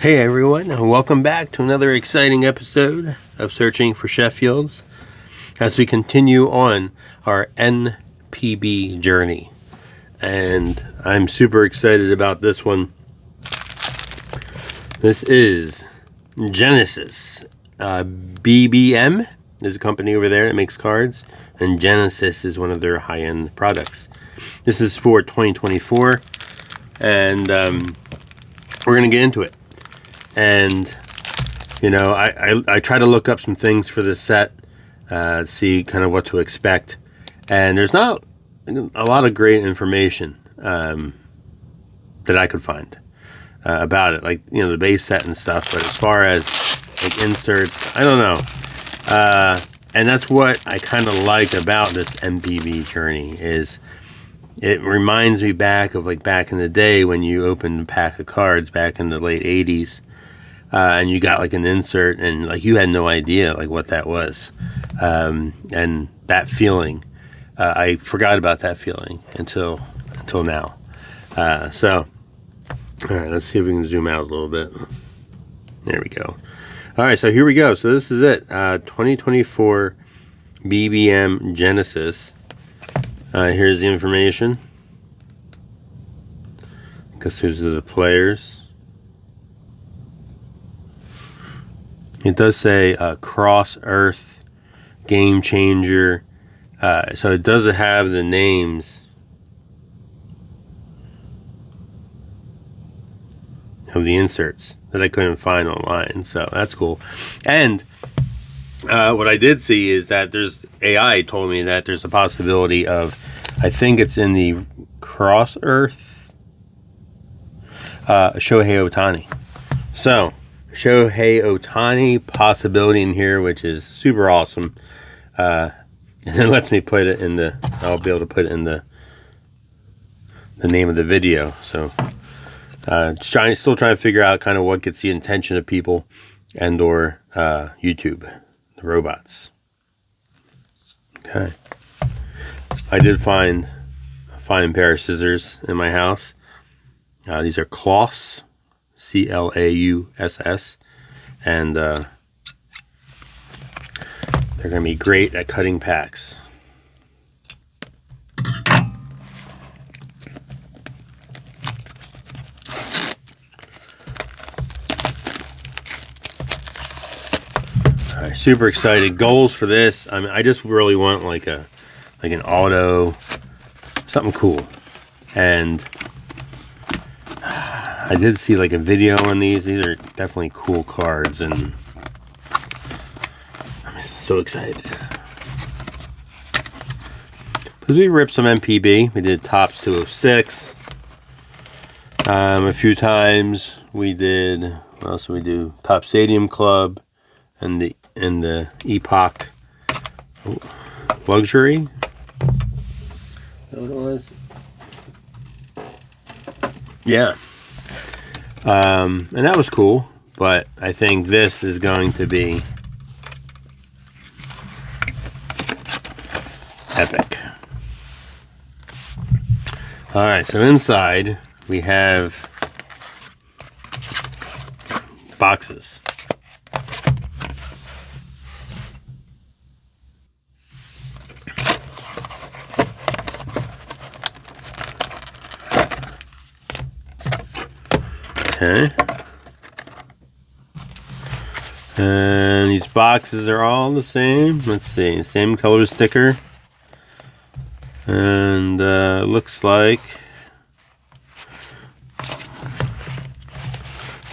Hey everyone, and welcome back to another exciting episode of Searching for Sheffields as we continue on our NPB journey. And I'm super excited about this one. This is Genesis. BBM is a company over there that makes cards, and Genesis is one of their high-end products. This is for 2024, and we're going to get into it. And, you know, I try to look up some things for this set, see kind of what to expect. And there's not a lot of great information that I could find about it. Like, you know, the base set and stuff. But as far as, like, inserts, I don't know. And that's what I kind of like about this NPB journey is it reminds me back of, like, back in the day when you opened a pack of cards back in the late 80s. And you got like an insert and like you had no idea like what that was. And that feeling, I forgot about that feeling until now. So, all right, let's see if we can zoom out a little bit. There we go. All right, so here we go. So this is it. 2024 BBM Genesis. Here's the information. Because these are the players. It does say Cross Earth Game Changer. So it does have the names of the inserts that I couldn't find online. So that's cool. And what I did see is that there's AI told me that there's a possibility of, I think it's in the Cross Earth Shohei Ohtani. So Shohei Ohtani possibility in here, which is super awesome. And it lets me put it in the, I'll be able to put it in the name of the video. So still trying to figure out kind of what gets the attention of people and or YouTube, the robots. Okay. I did find a fine pair of scissors in my house. These are Clauss. Clauss, and they're going to be great at cutting packs. All right, super excited. Goals for this. I mean, I just really want like an auto, something cool, and I did see like a video on these. These are definitely cool cards, and I'm so excited. Because we ripped some NPB. We did Topps 206 a few times. We did, what else did we do? Top Stadium Club and the Epoch Luxury. Is that what it was? Yeah. And that was cool, but I think this is going to be epic. All right, so inside we have boxes. Okay. And these boxes are all the same. Let's see. Same color sticker. And looks like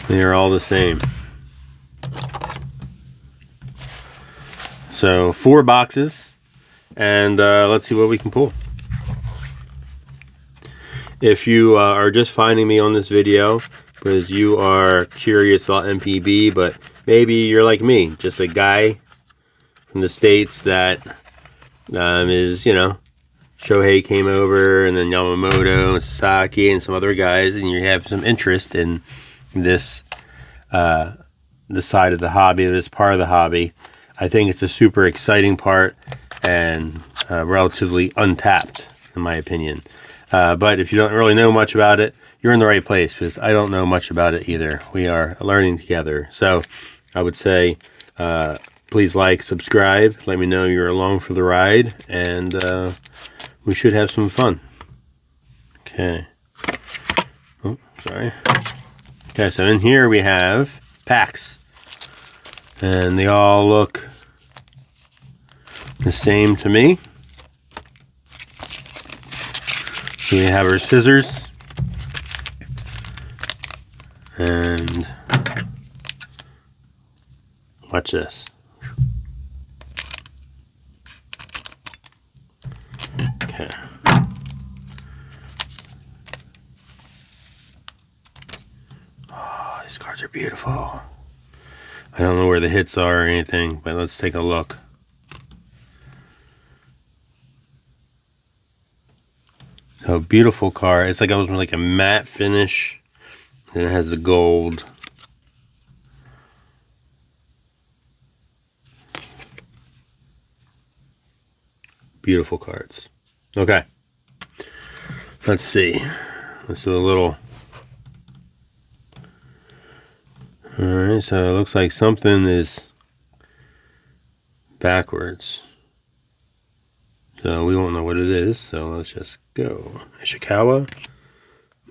they are all the same. So 4 boxes. And let's see what we can pull. If you are just finding me on this video because you are curious about NPB, but maybe you're like me, just a guy from the States that is, you know, Shohei came over, and then Yamamoto and Sasaki and some other guys, and you have some interest in this, the side of the hobby, this part of the hobby. I think it's a super exciting part and relatively untapped, in my opinion. But if you don't really know much about it, you're in the right place, because I don't know much about it either. We are learning together. So I would say please like, subscribe. Let me know you're along for the ride, and we should have some fun. Okay. Oh, sorry. Okay, so in here we have packs, and they all look the same to me. So we have our scissors, and watch this. Okay. Oh, these cards are beautiful. I don't know where the hits are or anything, but let's take a look. Oh, beautiful card. It's like almost like a matte finish. And it has the gold. Beautiful cards. Okay. Let's see. Let's do a little. Alright, so it looks like something is backwards. So we won't know what it is, so let's just go. Ishikawa,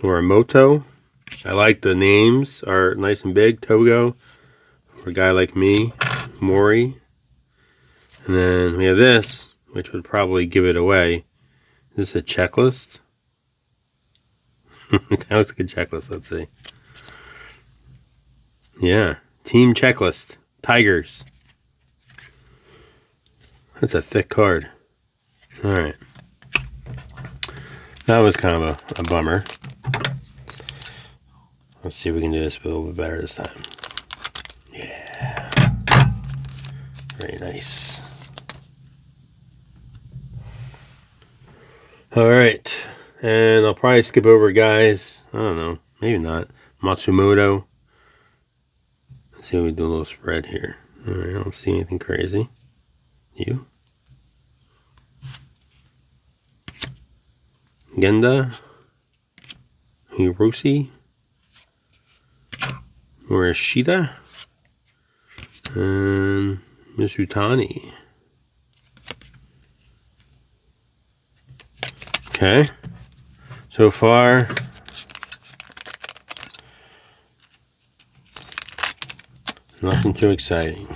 Morimoto. I like the names, are nice and big. Togo, for a guy like me. Mori. And then we have this, which would probably give it away. Is this a checklist? That looks like a checklist, let's see. Yeah, team checklist. Tigers. That's a thick card. Alright. That was kind of a bummer. Let's see if we can do this a little bit better this time. Yeah. Very nice. Alright. And I'll probably skip over guys. I don't know. Maybe not. Matsumoto. Let's see if we do a little spread here. Alright, I don't see anything crazy. You? Genda. Hiroshi. Morishita. And Miss Ohtani. Okay. So far, nothing too exciting,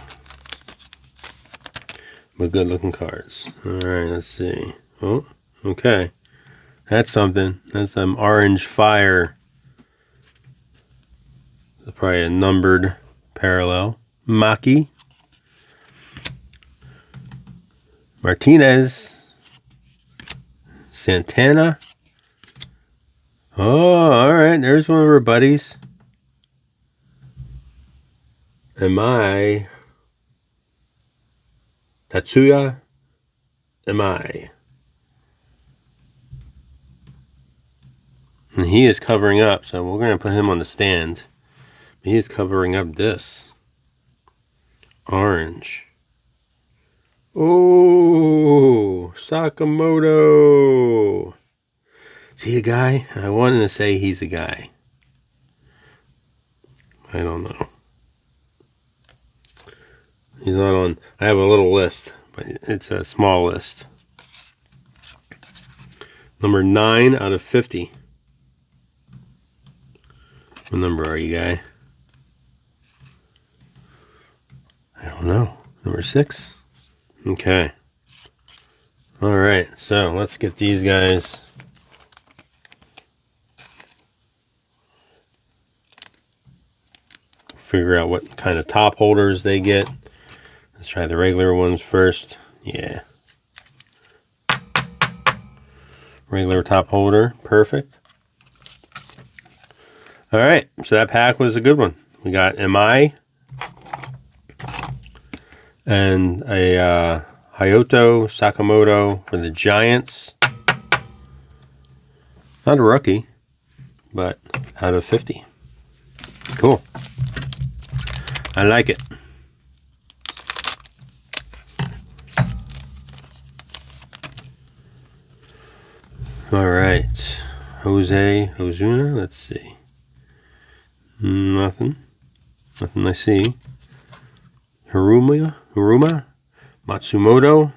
but good looking cards. Alright, let's see. Oh, okay. That's something. That's some orange fire. That's probably a numbered parallel. Maki. Martinez. Santana. Oh, alright. There's one of our buddies. Tatsuya. And he is covering up, so we're going to put him on the stand. He is covering up this. Orange. Oh, Sakamoto. Is he a guy? I wanted to say he's a guy. I don't know. He's not on. I have a little list, but it's a small list. Number 9 out of 50. What number are you, guy? I don't know. Number 6? Okay. Alright, so let's get these guys. Figure out what kind of top holders they get. Let's try the regular ones first. Yeah. Regular top holder. Perfect. Alright, so that pack was a good one. We got MI and a Hayato Sakamoto for the Giants. Not a rookie, but out of 50. Cool. I like it. All right. Ozuna, let's see. Nothing I see. Haruma, Matsumoto,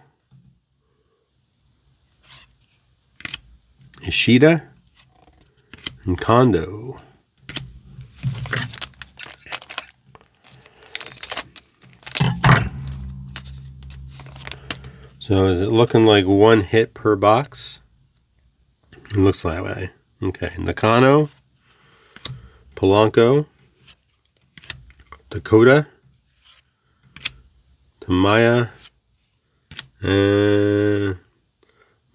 Ishida, and Kondo. So is it looking like one hit per box? It looks that way. Okay, Nakano, Polanco, Dakota, Tamaya, and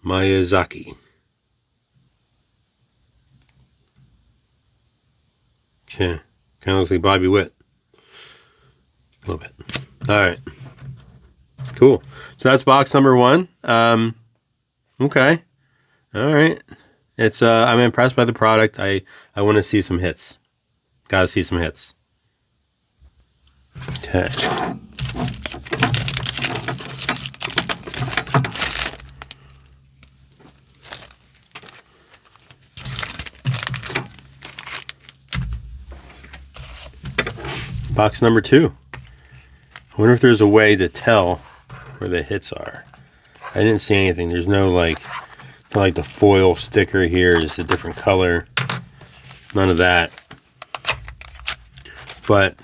Miyazaki. Okay, kind of looks like Bobby Witt. A little bit. All right. Cool. So that's box number 1. Okay. All right. It's I'm impressed by the product. I want to see some hits. Gotta see some hits. Okay. Box number 2. I wonder if there's a way to tell where the hits are. I didn't see anything. There's no like the foil sticker here is a different color. None of that. But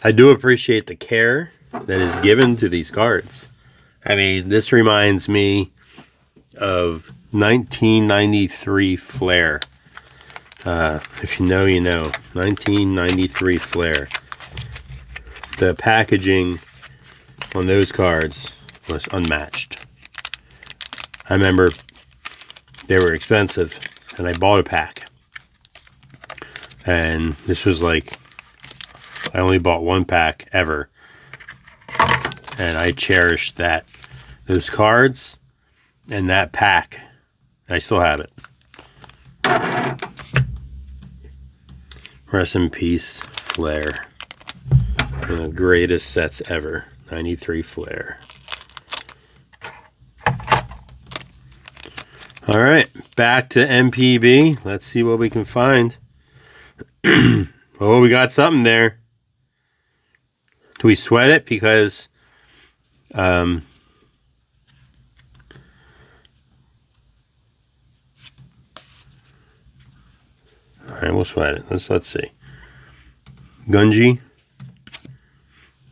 I do appreciate the care that is given to these cards. I mean, this reminds me of 1993 Flair. If you know, you know. 1993 Flair. The packaging on those cards was unmatched. I remember they were expensive, and I bought a pack. And this was like, I only bought one pack ever. And I cherished those cards and that pack. I still have it. Rest in peace, Flair. One of the greatest sets ever. 93 Flair. All right, back to NPB. Let's see what we can find. Oh, we got something there. Do we sweat it? Because all right, we'll sweat it. Let's see. Gunji,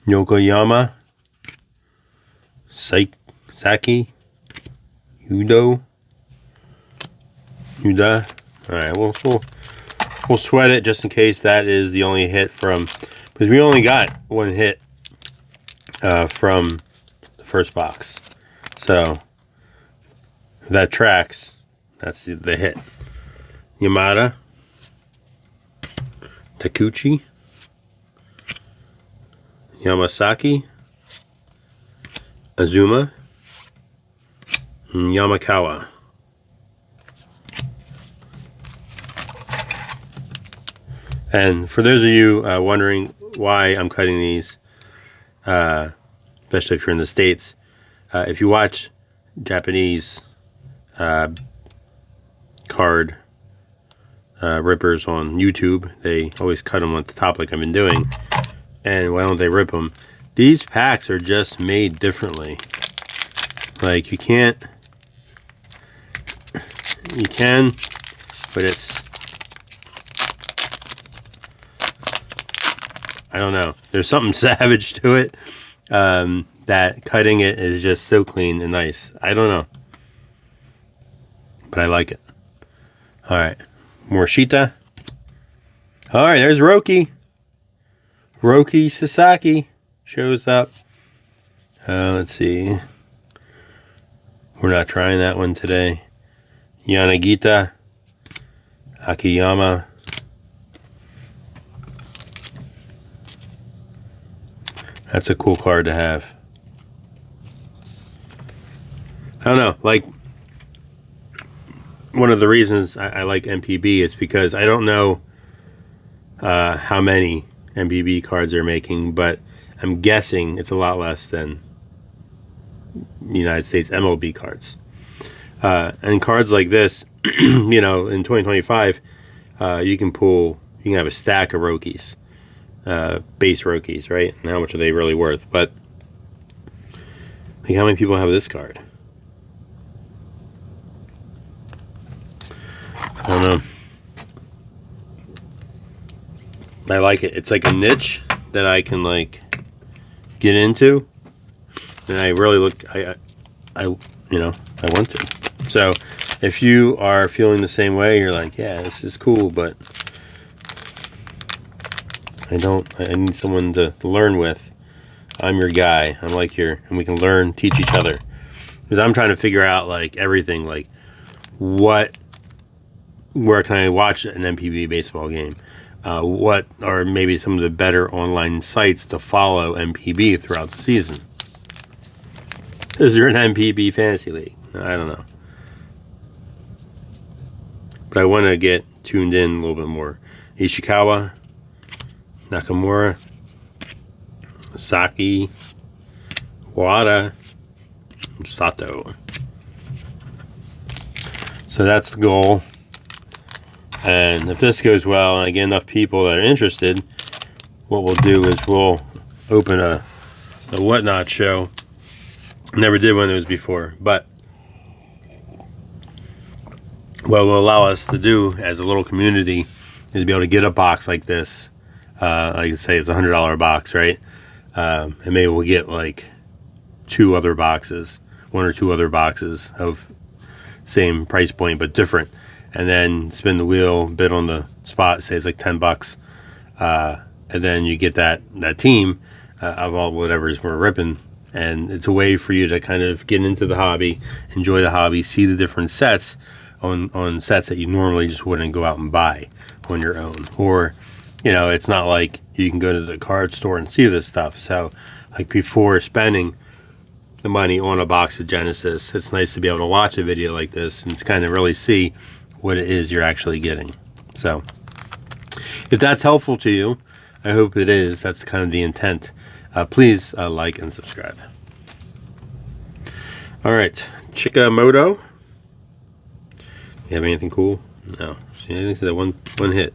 Yokoyama, Saki, Yuda. All right, we'll sweat it just in case that is the only hit from, because we only got one hit from the first box. So if that tracks, that's the hit. Yamada, Takuchi, Yamasaki, Azuma, and Yamakawa. And for those of you wondering why I'm cutting these, especially if you're in the States, if you watch Japanese card rippers on YouTube, they always cut them at the top like I've been doing. And why don't they rip them? These packs are just made differently. Like you can, but it's, I don't know. There's something savage to it. That cutting it is just so clean and nice. I don't know, but I like it. All right, Morishita. All right, there's Roki. Roki Sasaki shows up. Let's see. We're not trying that one today. Yanagita, Akiyama. That's a cool card to have. I don't know, like, one of the reasons I like NPB is because I don't know how many NPB cards they're making, but I'm guessing it's a lot less than United States MLB cards. And cards like this, you know, in 2025, you can have a stack of Rokies, base Rokies, right? And how much are they really worth? But like, how many people have this card? I don't know. I like it. It's like a niche that I can like get into, and I really I want to. So if you are feeling the same way, you're like, yeah, this is cool, but I need someone to learn with. I'm your guy. I'm like and we can learn, teach each other. Because I'm trying to figure out like everything, like where can I watch an NPB baseball game? What are maybe some of the better online sites to follow NPB throughout the season? Is there an NPB fantasy league? I don't know. But I want to get tuned in a little bit more. Ishikawa, Nakamura, Saki, Wada, and Sato. So that's the goal. And if this goes well and I get enough people that are interested, what we'll do is we'll open a Whatnot show. Never did one of those before, but what will allow us to do as a little community is be able to get a box like this. Like I say, it's $100 box, right? And maybe we'll get like one or two other boxes of same price point but different, and then spin the wheel, bid on the spot, say it's like $10, and then you get that team of all whatever's we're ripping. And it's a way for you to kind of get into the hobby, enjoy the hobby, see the different sets on sets that you normally just wouldn't go out and buy on your own. Or, you know, it's not like you can go to the card store and see this stuff. So, like, before spending the money on a box of Genesis, it's nice to be able to watch a video like this and kind of really see what it is you're actually getting. So, if that's helpful to you, I hope it is. That's kind of the intent. Please like and subscribe. All right, Chikamoto. You have anything cool? No. See anything to that one hit?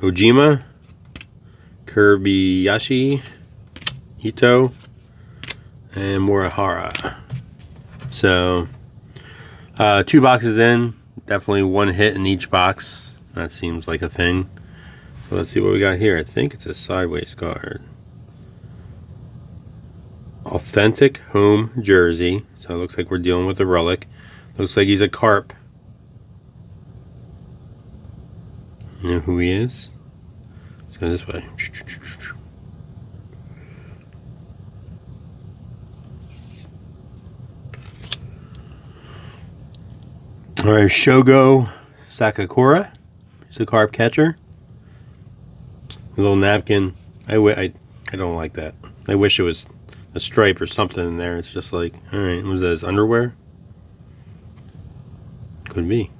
Ojima, Kirby-Yashi, Ito, and Morihara. So, 2 boxes in. Definitely 1 hit in each box. That seems like a thing. So let's see what we got here. I think it's a sideways card. Authentic home jersey. So it looks like we're dealing with a relic. Looks like he's a Carp. You know who he is? Let's go this way. All right, Shogo Sakakura. He's a Carp catcher. A little napkin. I don't like that. I wish it was a stripe or something in there. It's just like, all right, was that his underwear? Could be.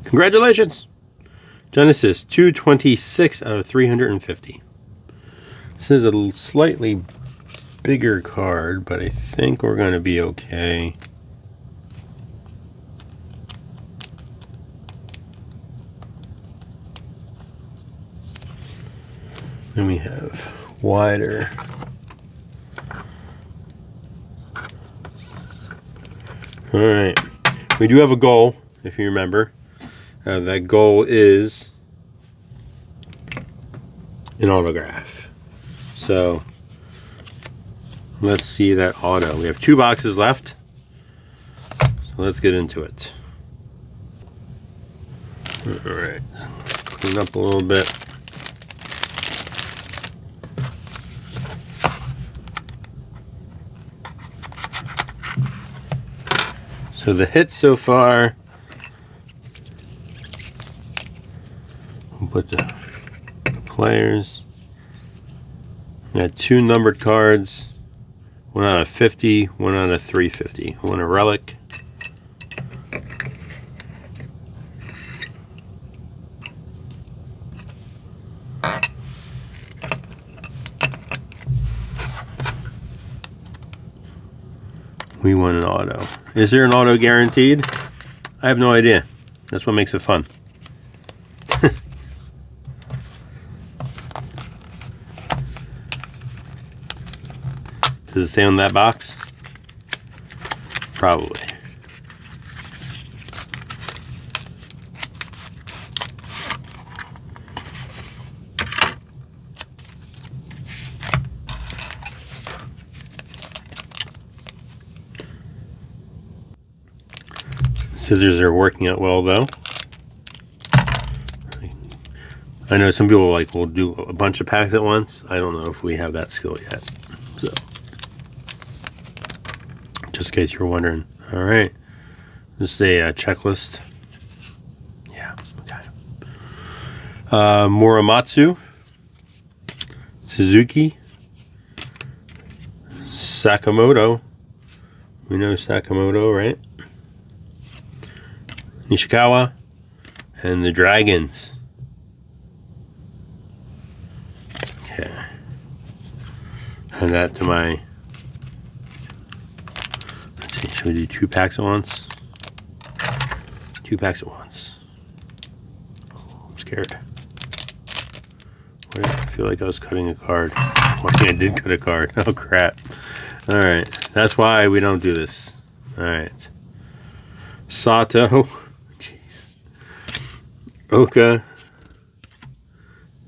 Congratulations! Genesis 226 out of 350. This is a slightly bigger card, but I think we're going to be okay. Then we have wider. All right, we do have a goal, if you remember. That goal is an autograph. So let's see that auto. We have 2 boxes left, so let's get into it. All right, clean up a little bit. So the hits so far, we'll put the players. We got 2 numbered cards, 1 out of 50, 1 out of 350. 1 a relic. We want an auto. Is there an auto guaranteed? I have no idea. That's what makes it fun. Does it stay on that box? Probably. Scissors are working out well though. I know some people will do a bunch of packs at once. I don't know if we have that skill yet. So, just in case you're wondering. All right, this is a checklist. Yeah. Okay. Muramatsu, Suzuki, Sakamoto. We know Sakamoto, right? Nishikawa, and the Dragons. Okay. And that to my... Let's see, should we do 2 packs at once? 2 packs at once. Oh, I'm scared. I feel like I was cutting a card. Well, I did cut a card. Oh, crap. Alright. That's why we don't do this. Alright. Sato. Jeez. Oka.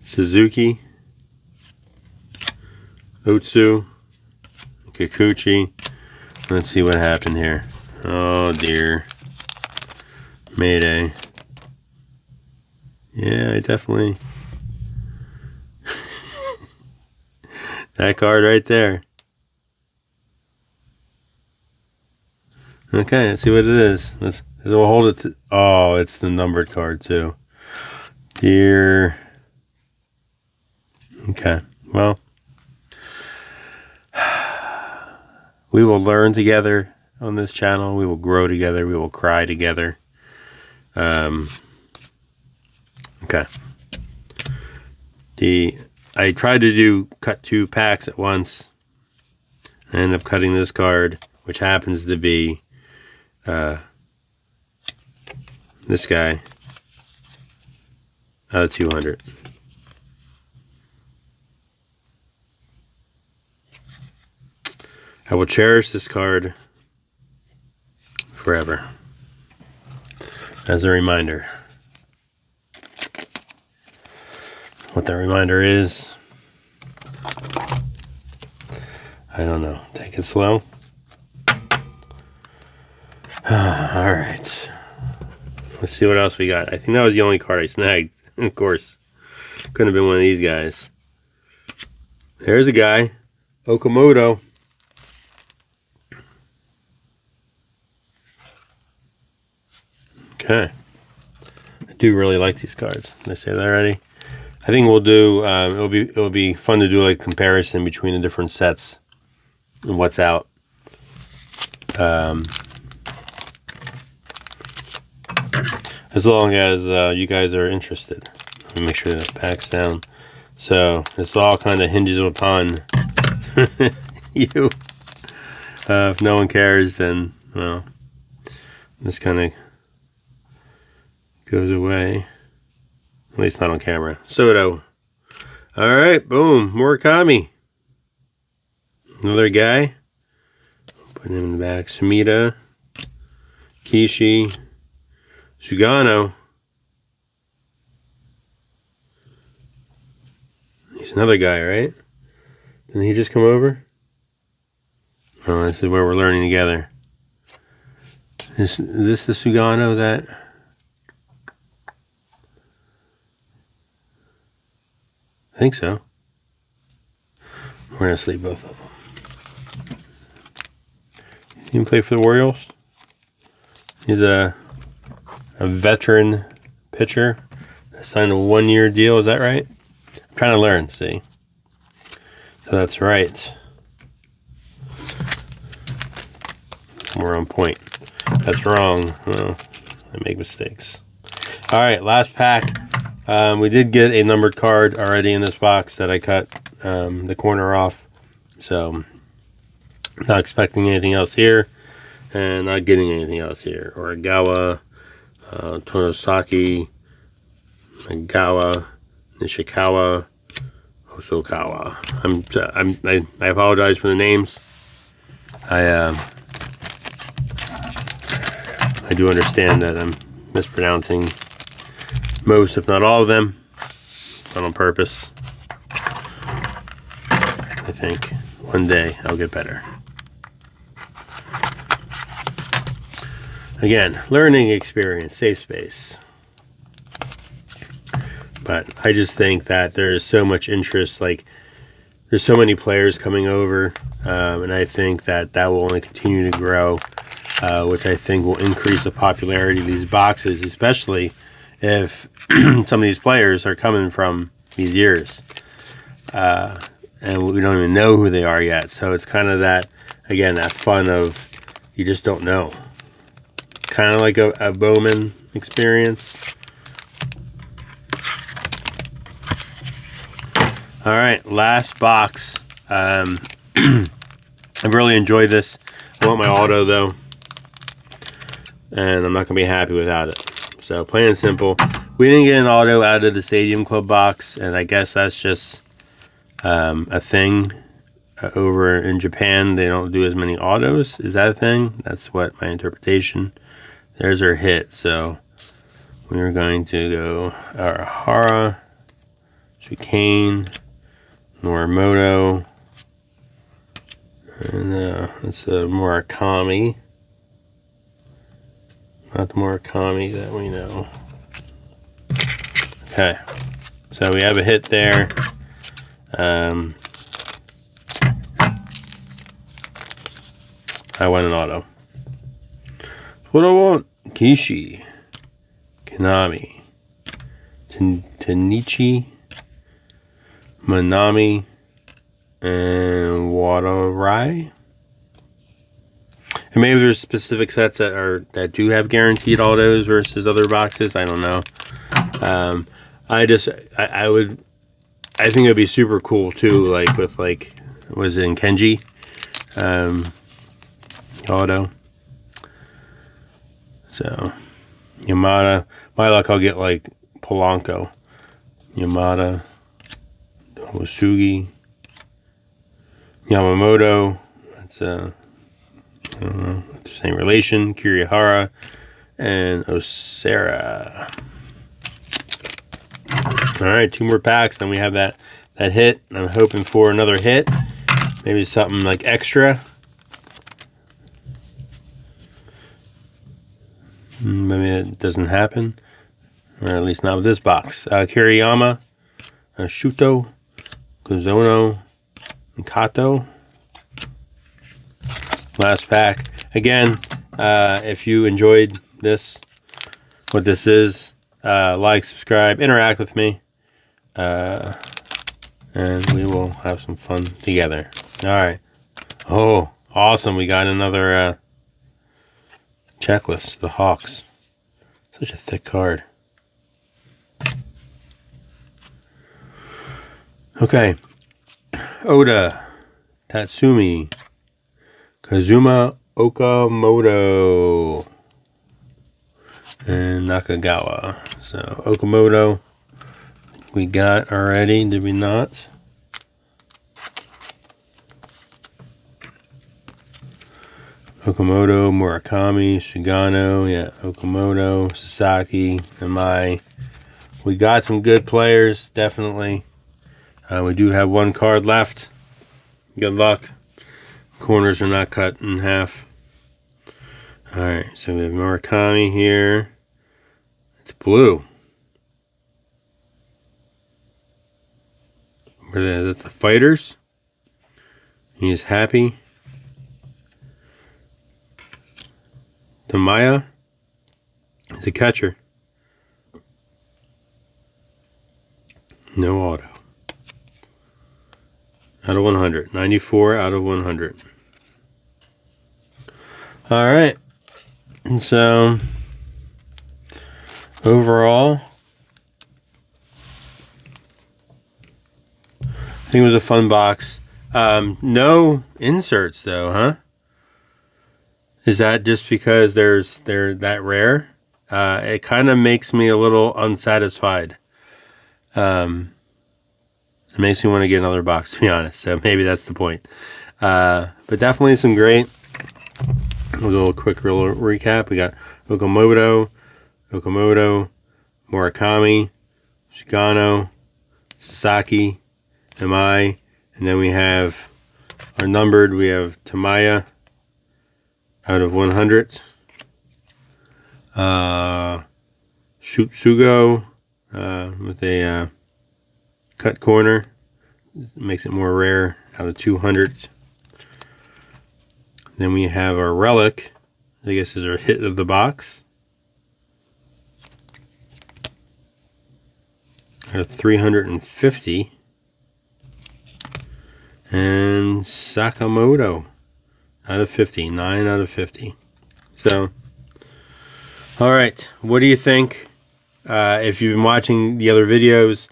Suzuki. Otsu. Kikuchi. Let's see what happened here. Oh dear. Mayday. Yeah, I definitely... that card right there. Okay, let's see what it is. We'll hold it to... Oh, it's the numbered card too. Dear... Okay, well... we will learn together on this channel. We will grow together. We will cry together. Okay. I tried to cut 2 packs at once. I ended up cutting this card, which happens to be this guy out of 200. I will cherish this card forever as a reminder. What that reminder is, I don't know. Take it slow. Alright. Let's see what else we got. I think that was the only card I snagged. Of course. Couldn't have been one of these guys. There's a guy. Okamoto. Okay. I do really like these cards. Did I say that already? I think we'll do, it'll be fun to do like a comparison between the different sets and what's out. As long as you guys are interested. Let me make sure that pack's down. So this all kind of hinges upon you. If no one cares, then, well, this kind of goes away. At least not on camera. Soto. Alright, boom. Murakami. Another guy. Put him in the back. Sumida. Kishi. Sugano. He's another guy, right? Didn't he just come over? Oh, this is where we're learning together. Is this the Sugano that... I think so. We're going to sleep both of them. You can play for the Orioles. He's a veteran pitcher. Signed a 1-year deal. Is that right? I'm trying to learn, see. So that's right. We're on point. That's wrong. Well, I make mistakes. All right, last pack. We did get a numbered card already in this box that I cut the corner off. So, not expecting anything else here. And not getting anything else here. Origawa, Tonosaki, Nagawa, Nishikawa, Hosokawa. I apologize for the names. I do understand that I'm mispronouncing most, if not all of them, not on purpose. I think one day I'll get better. Again, learning experience, safe space. But I just think that there is so much interest. Like, there's so many players coming over, and I think that will only continue to grow, which I think will increase the popularity of these boxes, especially if some of these players are coming from these years. And we don't even know who they are yet. So it's kind of that, again, that fun of you just don't know. Kind of like a Bowman experience. All right, last box. I've really enjoyed this. I want my auto, though. And I'm not going to be happy without it. So, plain and simple. We didn't get an auto out of the Stadium Club box. And I guess that's just a thing. Over in Japan, they don't do as many autos. Is that a thing? That's what my interpretation. There's our hit. So, we're going to go Arahara, Chicane, Norimoto, and it's a Murakami. Not the Murakami that we know. Okay, so we have a hit there. I want an auto. What I want: Kishi, Konami, Tenichi, Manami, and Wadarai. And maybe there's specific sets that do have guaranteed autos versus other boxes. I don't know. I think it'd be super cool too. Like with was it in Kenji auto. So Yamada. My luck, I'll get like Polanco, Yamada, Hosugi, Yamamoto, that's I don't know, same relation, Kirihara, and Osera. Alright, 2 more packs, then we have that hit. I'm hoping for another hit. Maybe something like extra. Maybe it doesn't happen. Or at least not with this box. Kiriyama, Shuto, Kuzono, and Kato. Last pack. Again, if you enjoyed what this is, like, subscribe, interact with me, and we will have some fun together. All right. Oh, awesome. We got another checklist, the Hawks. Such a thick card. Okay. Oda, Tatsumi, Kazuma Okamoto, and Nakagawa. So Okamoto we got already, did we not? Okamoto, Murakami, Shigano, yeah, Okamoto, Sasaki, Amai. We got some good players, definitely. We do have 1 card left. Good luck. Corners are not cut in half. Alright, so we have Murakami here. It's blue. Is that the Fighters? He's happy. Tamaya is a catcher. No auto. Out of 100. 94 out of 100. All right. And so, overall, I think it was a fun box. No inserts, though, huh? Is that just because they're that rare? It kind of makes me a little unsatisfied. It makes me want to get another box, to be honest. So maybe that's the point. But definitely some great. We'll go a quick real recap. We got Okamoto, Murakami, Shigano, Sasaki, Amai, and then we have our numbered. We have Tamaya out of 100. Shutsugo with a cut corner. Makes it more rare out of 200. Then we have our relic. I guess is our hit of the box. Out of 350. And Sakamoto out of 50. 9 out of 50. So, all right. What do you think? If you've been watching the other videos,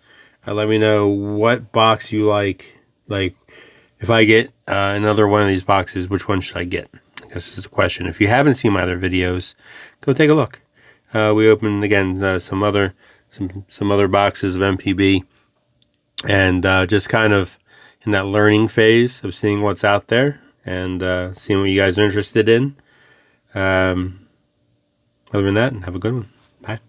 let me know what box you like. Like, if I get another one of these boxes, which one should I get? I guess is the question. If you haven't seen my other videos, go take a look. We opened again some other boxes of MPB, and just kind of in that learning phase of seeing what's out there and seeing what you guys are interested in. Other than that, have a good one. Bye.